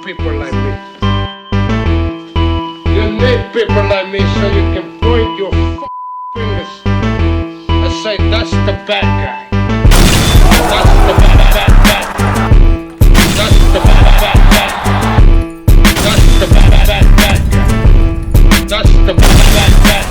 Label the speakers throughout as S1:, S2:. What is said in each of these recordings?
S1: people like me. You need people like me so you can point your fingers and say, that's the bad guy. That's the bad guy. That's the bad guy. That's the bad guy. That's the bad guy.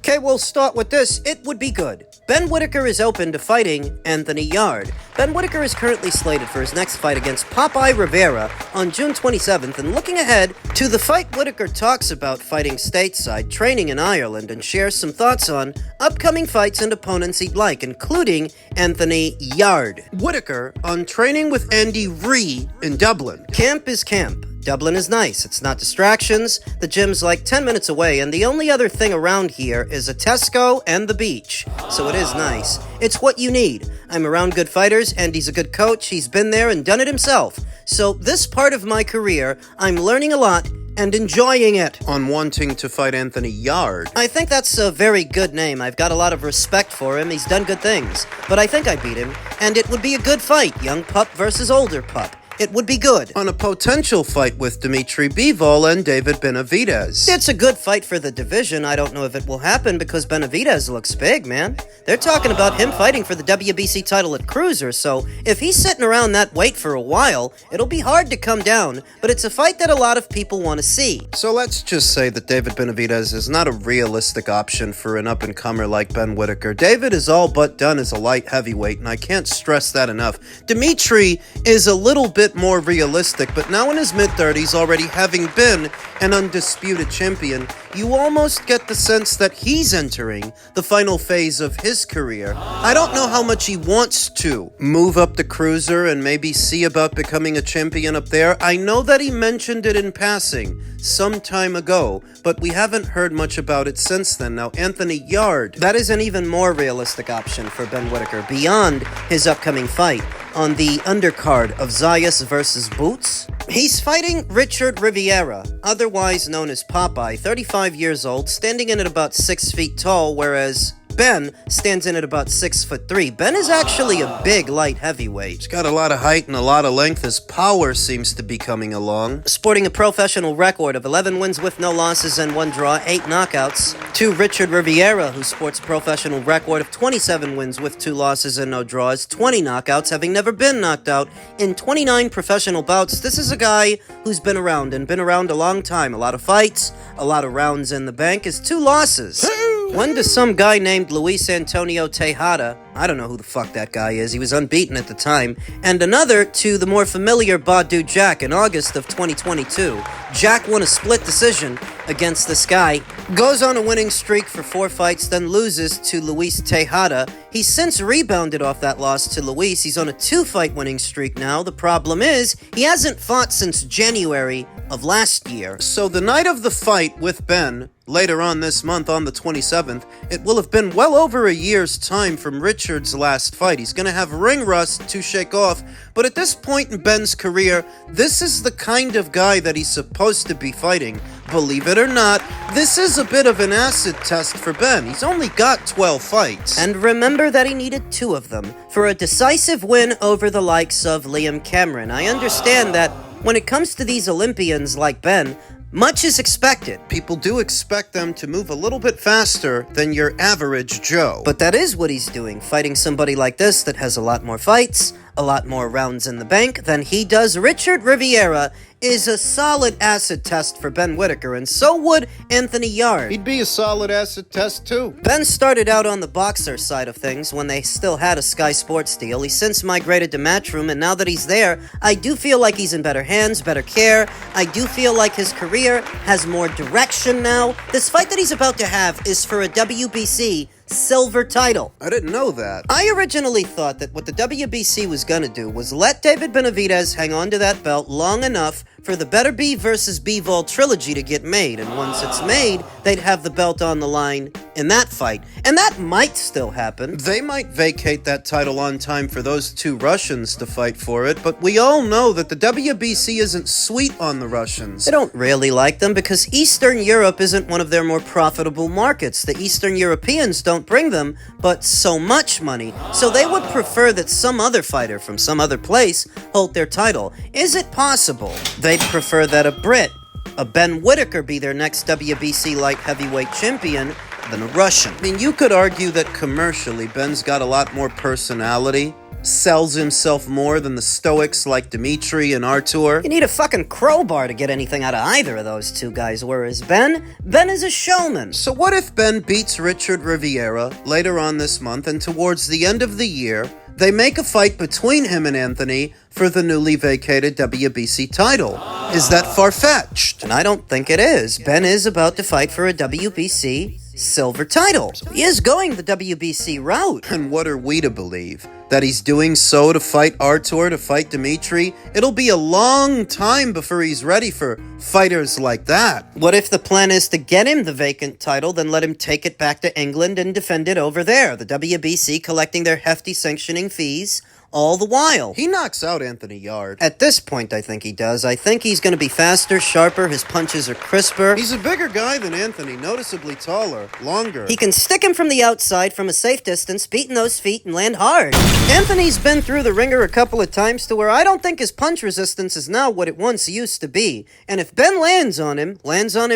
S2: Okay, we'll start with this. It would be good. Ben Whittaker is open to fighting Anthony Yarde. Ben Whittaker is currently slated for his next fight against Popeye Rivera on June 27th, and looking ahead to the fight, Whittaker talks about fighting stateside, training in Ireland, and shares some thoughts on upcoming fights and opponents he'd like, including Anthony Yarde. Whittaker on training with Andy Ree in Dublin. Camp is camp. Dublin is nice. It's not distractions. The gym's like 10 minutes away, and the only other thing around here is a Tesco and the beach. So it is nice. It's what you need. I'm around good fighters, Andy's a good coach. He's been there and done it himself. So this part of my career, I'm learning a lot and enjoying it. On wanting to fight Anthony Yarde. I think that's a very good name. I've got a lot of respect for him. He's done good things. But I think I beat him, and it would be a good fight. Young pup versus older pup. It would be good. On a potential fight with Dimitri Bivol and David Benavidez. It's a good fight for the division. I don't know if it will happen because Benavidez looks big, man. They're talking about him fighting for the WBC title at Cruiser, so if he's sitting around that weight for a while, it'll be hard to come down, but it's a fight that a lot of people want to see. So let's just say that David Benavidez is not a realistic option for an up-and-comer like Ben Whittaker. David is all but done as a light heavyweight, and I can't stress that enough. Dimitri is a little bit more realistic, but now in his mid-30s, already having been an undisputed champion, you almost get the sense that he's entering the final phase of his career. I don't know how much he wants to move up the Cruiser and maybe see about becoming a champion up there. I know that he mentioned it in passing some time ago, but we haven't heard much about it since then. Now, Anthony Yarde, that is an even more realistic option for Ben Whittaker beyond his upcoming fight on the undercard of Zayas versus Boots. He's fighting Richard Rivera, otherwise known as Popeye, 35 years old, standing in at about 6 feet tall, whereas Ben stands in at about 6'3". Ben is actually a big light heavyweight. He's got a lot of height and a lot of length. His power seems to be coming along. Sporting a professional record of 11 wins with no losses and 1 draw, 8 knockouts. To Richard Rivera, who sports a professional record of 27 wins with 2 losses and no draws, 20 knockouts, having never been knocked out in 29 professional bouts. This is a guy who's been around a long time. A lot of fights, a lot of rounds in the bank. His 2 losses. One to some guy named Luis Antonio Tejada. I don't know who the fuck that guy is. He was unbeaten at the time. And another to the more familiar Badu Jack in August of 2022. Jack won a split decision against this guy. Goes on a winning streak for 4 fights, then loses to Luis Tejada. He's since rebounded off that loss to Luis. He's on a 2-fight winning streak now. The problem is, he hasn't fought since January of last year. So the night of the fight with Ben, later on this month on the 27th, it will have been well over a year's time from Richard's last fight. He's going to have ring rust to shake off, but at this point in Ben's career, this is the kind of guy that he's supposed to be fighting. Believe it or not, this is a bit of an acid test for Ben. He's only got 12 fights. And remember that he needed 2 of them for a decisive win over the likes of Liam Cameron. I understand that when it comes to these Olympians like Ben, much is expected. People do expect them to move a little bit faster than your average Joe. But that is what he's doing, fighting somebody like this that has a lot more fights, a lot more rounds in the bank than he does. Richard Rivera is a solid acid test for Ben Whittaker, and so would Anthony Yarde. He'd be a solid acid test too. Ben started out on the boxer side of things when they still had a Sky Sports deal. He's since migrated to Matchroom, and now that he's there, I do feel like he's in better hands, better care. I do feel like his career has more direction now. This fight that he's about to have is for a WBC silver title. I didn't know that. I originally thought that what the WBC was gonna do was let David Benavidez hang on to that belt long enough, for the Beterbiev versus Bivol trilogy to get made, and once it's made, they'd have the belt on the line in that fight. And that might still happen. They might vacate that title on time for those two Russians to fight for it, but we all know that the WBC isn't sweet on the Russians. They don't really like them because Eastern Europe isn't one of their more profitable markets. The Eastern Europeans don't bring them but so much money, so they would prefer that some other fighter from some other place hold their title. Is it possible they'd prefer that a Brit, a Ben Whittaker, be their next WBC light heavyweight champion than a Russian? I mean, you could argue that commercially, Ben's got a lot more personality, sells himself more than the stoics like Dimitri and Artur. You need a fucking crowbar to get anything out of either of those two guys, whereas Ben is a showman. So what if Ben beats Richard Rivera later on this month, and towards the end of the year, they make a fight between him and Anthony for the newly vacated WBC title? Is that far-fetched? And I don't think it is. Ben is about to fight for a WBC silver title. So he is going the WBC route. And what are we to believe? That he's doing so to fight Artur, to fight Dimitri? It'll be a long time before he's ready for fighters like that. What if the plan is to get him the vacant title, then let him take it back to England and defend it over there, the WBC collecting their hefty sanctioning fees all the while? He knocks out Anthony Yarde. At this point, I think he does. I think he's going to be faster, sharper, his punches are crisper. He's a bigger guy than Anthony, noticeably taller, longer. He can stick him from the outside from a safe distance, beating those feet and land hard. Anthony's been through the ringer a couple of times to where I don't think his punch resistance is now what it once used to be. And if Ben lands on him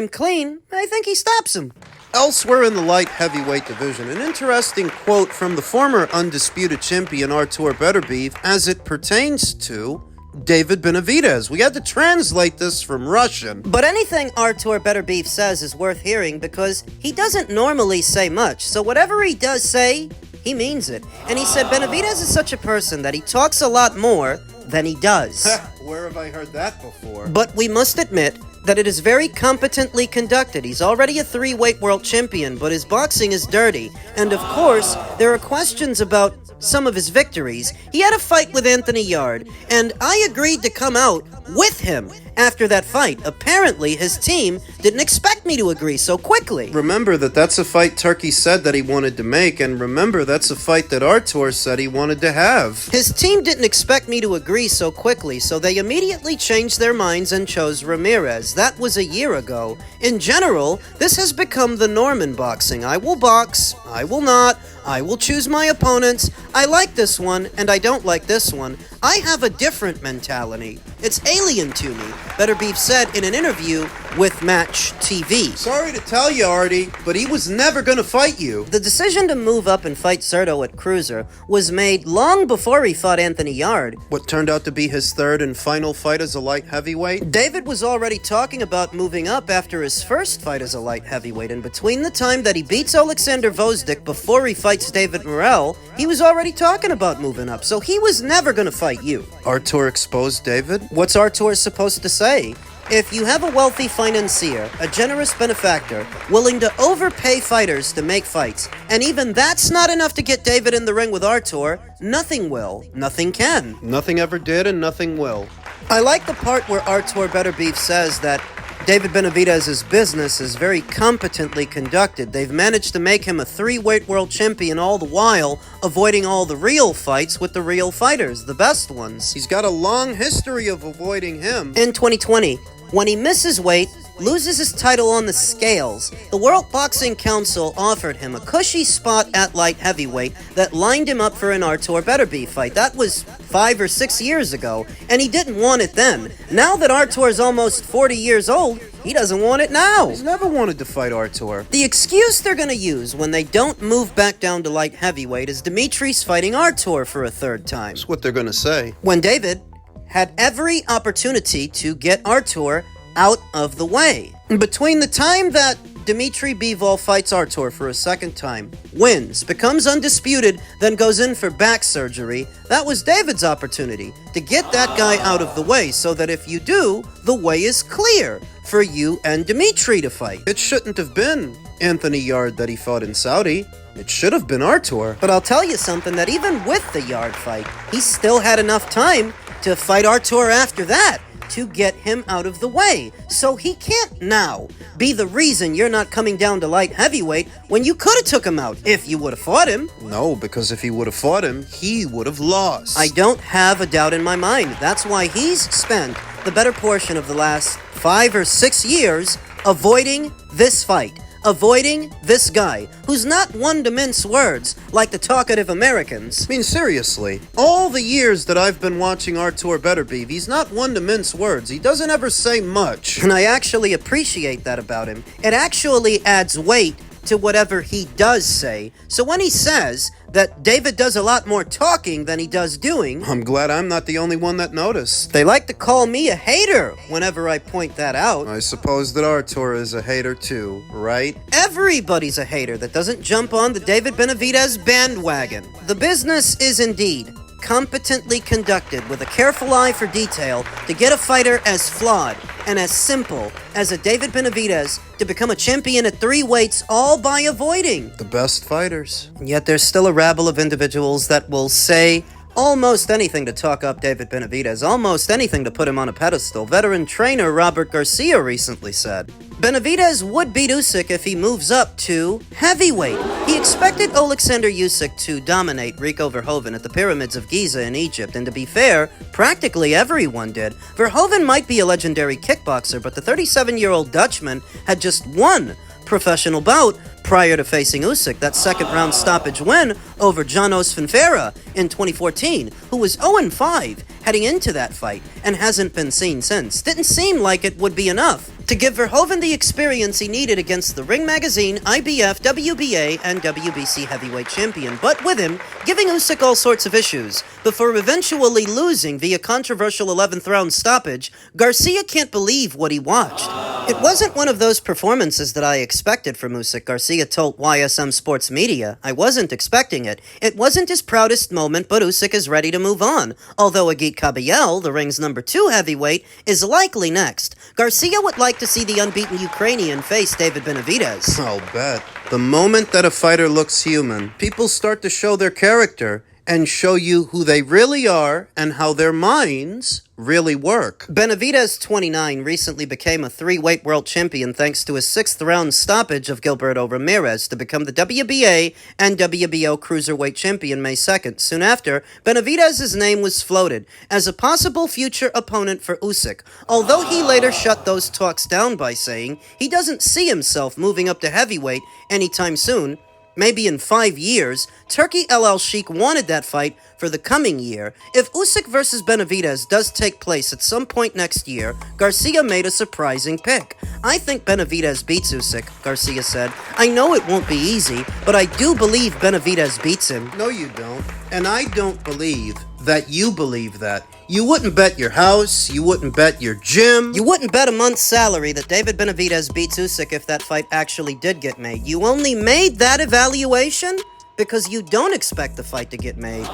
S2: clean, I think he stops him. Elsewhere in the light heavyweight division, an interesting quote from the former undisputed champion Artur Beterbiev as it pertains to David Benavidez. We had to translate this from Russian. But anything Artur Beterbiev says is worth hearing because he doesn't normally say much, so whatever he does say, he means it. And he said Benavidez is such a person that he talks a lot more than he does. Where have I heard that before? But we must admit that it is very competently conducted. He's already a 3-weight world champion, but his boxing is dirty. And of course, there are questions about some of his victories. He had a fight with Anthony Yarde, and I agreed to come out with him after that fight. Apparently, his team didn't expect me to agree so quickly. Remember that that's a fight Turkey said that he wanted to make, and remember that's a fight that Artur said he wanted to have. His team didn't expect me to agree so quickly, so they immediately changed their minds and chose Ramirez. That was a year ago. In general, this has become the norm in boxing. I will box, I will not, I will choose my opponents. I like this one, and I don't like this one. I have a different mentality. It's alien to me, Beterbiev said in an interview with Match TV. Sorry to tell you, Artie, but he was never gonna fight you. The decision to move up and fight Serto at cruiser was made long before he fought Anthony Yarde. What turned out to be his third and final fight as a light heavyweight? David was already talking about moving up after his first fight as a light heavyweight, and between the time that he beats Alexander Vozdik before he fights David Morrell, he was already talking about moving up, so he was never gonna fight you. Artur exposed David? What's Artur supposed to say? If you have a wealthy financier, a generous benefactor, willing to overpay fighters to make fights, and even that's not enough to get David in the ring with Artur, nothing will, nothing can. Nothing ever did and nothing will. I like the part where Artur Beterbiev says that David Benavidez's business is very competently conducted. They've managed to make him a 3-weight world champion all the while, avoiding all the real fights with the real fighters, the best ones. He's got a long history of avoiding him. In 2020, when he misses weight, loses his title on the scales, the World Boxing Council offered him a cushy spot at light heavyweight that lined him up for an Artur Beterbiev fight. That was 5 or 6 years ago, and he didn't want it then. Now that Artur's almost 40 years old, he doesn't want it now. He's never wanted to fight Artur. The excuse they're gonna use when they don't move back down to light heavyweight is Dimitri's fighting Artur for a third time. That's what they're gonna say. When David had every opportunity to get Artur out of the way. Between the time that Dimitri Bivol fights Artur for a second time, wins, becomes undisputed, then goes in for back surgery, that was David's opportunity to get that guy out of the way so that if you do, the way is clear for you and Dimitri to fight. It shouldn't have been Anthony Yarde that he fought in Saudi. It should have been Artur. But I'll tell you something, that even with the Yarde fight, he still had enough time to fight Artur after that. to get him out of the way. So he can't now be the reason you're not coming down to light heavyweight when you could have took him out if you would have fought him.
S3: No, because if he would have fought him, he would have lost.
S2: I don't have a doubt in my mind. That's why he's spent the better portion of the last 5 or 6 years avoiding this fight. Avoiding this guy, who's not one to mince words like the talkative Americans.
S3: I mean, seriously, all the years that I've been watching Artur Beterbiev, he's not one to mince words. He doesn't ever say much.
S2: And I actually appreciate that about him. It actually adds weight to whatever he does say. So when he says that David does a lot more talking than he does doing,
S3: I'm glad I'm not the only one that noticed.
S2: they like to call me a hater whenever I point that out.
S3: I suppose that Artur is a hater too, right?
S2: Everybody's a hater that doesn't jump on the David Benavidez bandwagon. The business is indeed competently conducted with a careful eye for detail to get a fighter as flawed and as simple as a David Benavidez to become a champion at 3 weights, all by avoiding
S3: The best fighters.
S2: Yet there's still a rabble of individuals that will say almost anything to talk up David Benavidez, almost anything to put him on a pedestal. Veteran trainer Robert Garcia recently said Benavidez would beat Usyk if he moves up to heavyweight. He expected Alexander Usyk to dominate Rico Verhoeven at the Pyramids of Giza in Egypt, and to be fair, practically everyone did. Verhoeven might be a legendary kickboxer, but the 37-year-old Dutchman had just one professional bout prior to facing Usyk, that second-round stoppage win over Janos Rivera in 2014, who was 0-5 heading into that fight and hasn't been seen since. Didn't seem like it would be enough to give Verhoeven the experience he needed against the Ring Magazine, IBF, WBA, and WBC heavyweight champion, but with him giving Usyk all sorts of issues before eventually losing via controversial 11th round stoppage. Garcia can't believe what he watched. It wasn't one of those performances that I expected from Usyk, Garcia told YSM Sports Media. I wasn't expecting it. It wasn't his proudest moment, but Usyk is ready to move on. Although Agit Kabayel, the ring's number 2 heavyweight, is likely next. Garcia would like to see the unbeaten Ukrainian face David Benavidez.
S3: I'll bet. The moment that a fighter looks human, people start to show their character and show you who they really are and how their minds really work.
S2: Benavidez, 29, recently became a 3-weight world champion thanks to his 6th-round stoppage of Gilberto Ramirez to become the WBA and WBO cruiserweight champion May 2nd. Soon after, Benavidez's name was floated as a possible future opponent for Usyk, although he later shut those talks down by saying he doesn't see himself moving up to heavyweight anytime soon. Maybe in 5 years. Turkey El Sheikh wanted that fight for the coming year. If Usyk versus Benavidez does take place at some point next year, Garcia made a surprising pick. I think Benavidez beats Usyk, Garcia said. I know it won't be easy, but I do believe Benavidez beats him.
S3: No, you don't. And I don't believe that you believe that. You wouldn't bet your house, you wouldn't bet your gym.
S2: You wouldn't bet a month's salary that David Benavidez beats Usyk if that fight actually did get made. You only made that evaluation because you don't expect the fight to get made.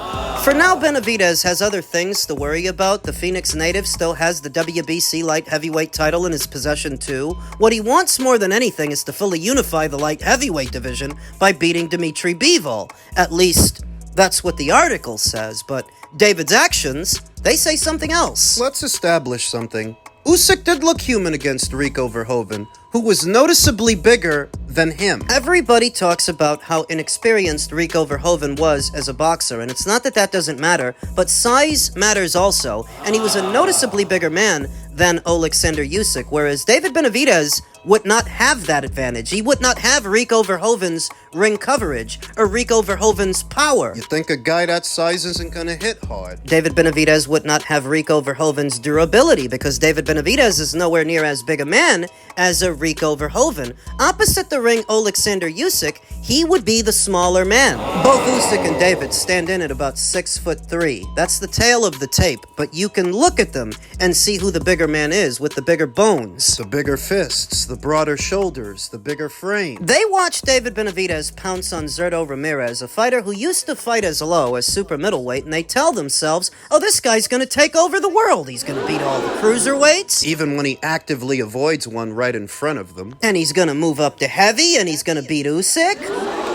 S2: For now, Benavidez has other things to worry about. The Phoenix native still has the WBC light heavyweight title in his possession too. What he wants more than anything is to fully unify the light heavyweight division by beating Dmitry Bivol. At least, that's what the article says, but David's actions, they say something else.
S3: Let's establish something. Usyk did look human against Rico Verhoeven, who was noticeably bigger than him.
S2: Everybody talks about how inexperienced Rico Verhoeven was as a boxer, and it's not that that doesn't matter, but size matters also, and he was a noticeably bigger man than Alexander Usyk, whereas David Benavidez would not have that advantage. He would not have Rico Verhoeven's ring coverage or Rico Verhoeven's power.
S3: You think a guy that size isn't gonna hit hard?
S2: David Benavidez would not have Rico Verhoeven's durability because David Benavidez is nowhere near as big a man as a Rico Verhoeven. Opposite the ring Alexander Usyk, he would be the smaller man. Both Usyk and David stand in at about 6'3". That's the tail of the tape, but you can look at them and see who the bigger man is with the bigger bones.
S3: The bigger fists, the broader shoulders, the bigger frame.
S2: They watched David Benavidez pounce on Zurdo Ramirez, a fighter who used to fight as low as super middleweight, and they tell themselves, oh, this guy's gonna take over the world. He's gonna beat all the cruiserweights.
S3: Even when he actively avoids one right in front of them.
S2: And he's gonna move up to heavy, and he's gonna beat Usyk.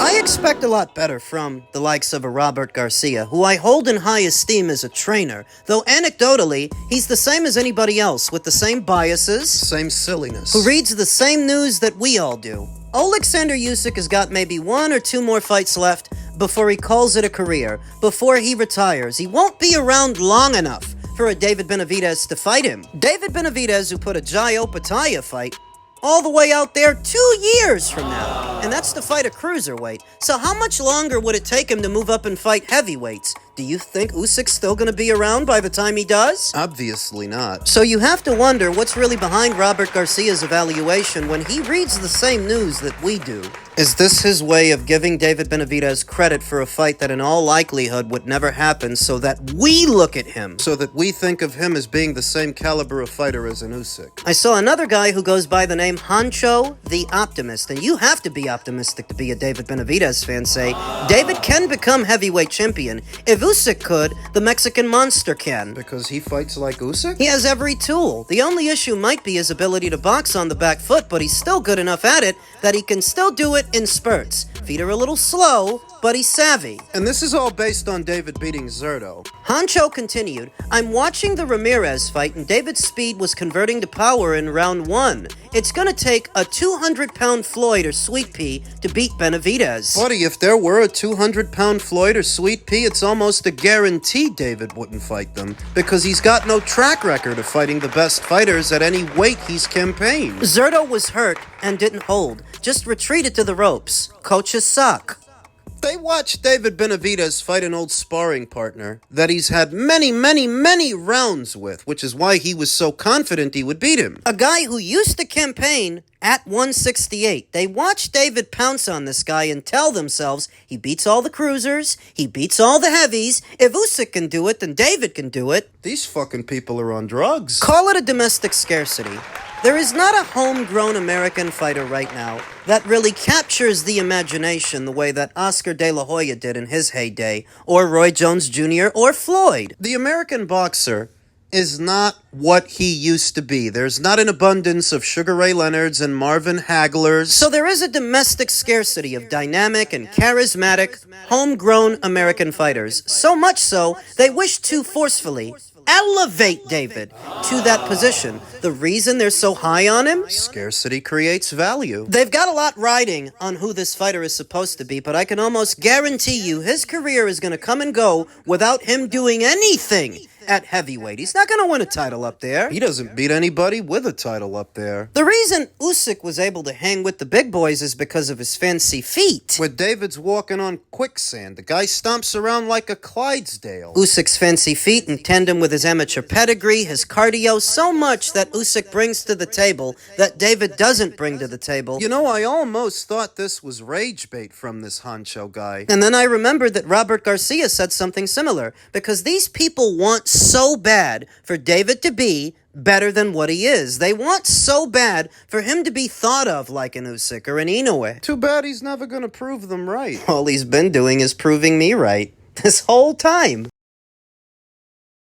S2: I expect a lot better from the likes of a Robert Garcia, who I hold in high esteem as a trainer, though anecdotally, he's the same as anybody else, with the same biases,
S3: Same silliness.
S2: who reads the same news that we all do. Alexander Usyk has got maybe 1 or 2 more fights left before he calls it a career, before he retires. He won't be around long enough for a David Benavidez to fight him. David Benavidez, who put a Jai Opetaia fight all the way out there 2 years from now, and that's to fight a cruiserweight. So how much longer would it take him to move up and fight heavyweights? Do you think Usyk's still going to be around by the time he does?
S3: Obviously not.
S2: So you have to wonder what's really behind Robert Garcia's evaluation when he reads the same news that we do. Is this his way of giving David Benavidez credit for a fight that in all likelihood would never happen so that we look at him?
S3: So that we think of him as being the same caliber of fighter as an Usyk.
S2: I saw another guy who goes by the name Hancho the Optimist, and you have to be optimistic to be a David Benavidez fan, say, David can become heavyweight champion. If Usyk could, the Mexican monster can.
S3: Because he fights like Usyk?
S2: He has every tool. The only issue might be his ability to box on the back foot, but he's still good enough at it that he can still do it in spurts. Feet are a little slow, but he's savvy.
S3: And this is all based on David beating Zerto.
S2: Hancho continued, I'm watching the Ramirez fight and David's speed was converting to power in round 1. It's gonna take a 200-pound Floyd or Sweet Pea to beat Benavidez.
S3: Buddy, if there were a 200-pound Floyd or Sweet Pea, it's almost a guarantee David wouldn't fight them, because he's got no track record of fighting the best fighters at any weight he's campaigned.
S2: Zerto was hurt and didn't hold, just retreated to the ropes. Coaches suck.
S3: They watched David Benavidez fight an old sparring partner that he's had many rounds with, which is why he was so confident he would beat him.
S2: A guy who used to campaign at 168. They watch David pounce on this guy and tell themselves, he beats all the cruisers, he beats all the heavies. If Usyk can do it, then David can do it.
S3: These fucking people are on drugs.
S2: Call it a domestic scarcity. There is not a homegrown American fighter right now that really captures the imagination the way that Oscar De La Hoya did in his heyday, or Roy Jones Jr., or Floyd.
S3: The American boxer is not what he used to be. There's not an abundance of Sugar Ray Leonards and Marvin Haglers.
S2: So there is a domestic scarcity of dynamic and charismatic, homegrown American fighters. So much so, they wish to forcefully elevate David to that position. The reason they're so high on him?
S3: Scarcity creates value.
S2: They've got a lot riding on who this fighter is supposed to be, but I can almost guarantee you his career is going to come and go without him doing anything at heavyweight. He's not going to win a title up there.
S3: He doesn't beat anybody with a title up there.
S2: The reason Usyk was able to hang with the big boys is because of his fancy feet.
S3: Where David's walking on quicksand, the guy stomps around like a Clydesdale.
S2: Usyk's fancy feet in tandem with his amateur pedigree, his cardio, so much that Usyk brings to the table that David doesn't bring to the table.
S3: You know, I almost thought this was rage bait from this Hancho guy.
S2: And then I remembered that Robert Garcia said something similar, because these people want so bad for David to be better than what he is. They want so bad for him to be thought of like an Usyk or an Inoue.
S3: Too bad he's never gonna prove them right.
S2: All he's been doing is proving me right this whole time.